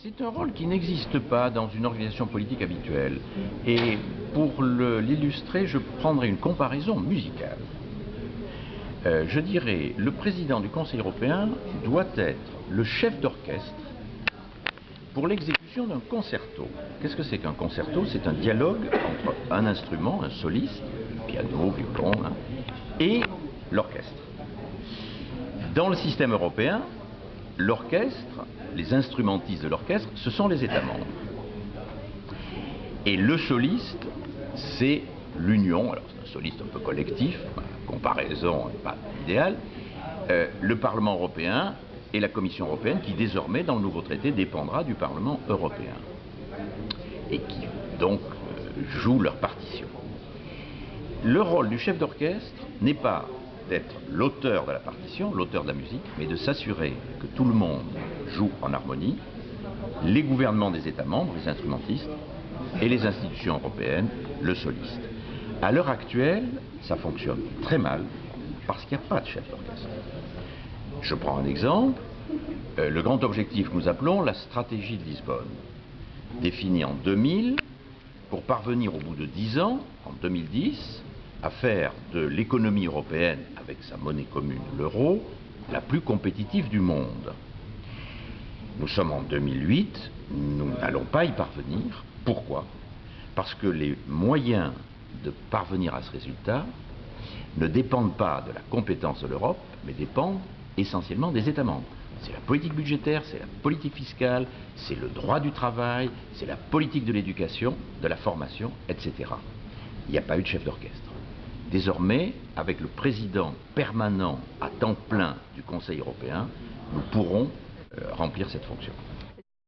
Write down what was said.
C'est un rôle qui n'existe pas dans une organisation politique habituelle. Et pour l'illustrer, je prendrai une comparaison musicale. Je dirais, le président du Conseil européen doit être le chef d'orchestre pour l'exécution d'un concerto. Qu'est-ce que c'est qu'un concerto? C'est un dialogue entre un instrument, un soliste, piano, violon, et l'orchestre. Dans le système européen, l'orchestre, les instrumentistes de l'orchestre, ce sont les États membres. Et le soliste, c'est l'Union, alors c'est un soliste un peu collectif, la comparaison n'est pas idéale, le Parlement européen et la Commission européenne, qui désormais, dans le nouveau traité, dépendra du Parlement européen. Et qui, donc, jouent leur partition. Le rôle du chef d'orchestre n'est pas d'être l'auteur de la partition, l'auteur de la musique, mais de s'assurer que tout le monde joue en harmonie, les gouvernements des États membres, les instrumentistes, et les institutions européennes, le soliste. À l'heure actuelle, ça fonctionne très mal, parce qu'il n'y a pas de chef d'orchestre. Je prends un exemple, le grand objectif que nous appelons la stratégie de Lisbonne, définie en 2000, pour parvenir au bout de 10 ans, en 2010, à faire de l'économie européenne, avec sa monnaie commune, l'euro, la plus compétitive du monde. Nous sommes en 2008, nous n'allons pas y parvenir. Pourquoi? Parce que les moyens de parvenir à ce résultat ne dépendent pas de la compétence de l'Europe, mais dépendent essentiellement des États membres. C'est la politique budgétaire, c'est la politique fiscale, c'est le droit du travail, c'est la politique de l'éducation, de la formation, etc. Il n'y a pas eu de chef d'orchestre. Désormais, avec le président permanent à temps plein du Conseil européen, nous pourrons remplir cette fonction.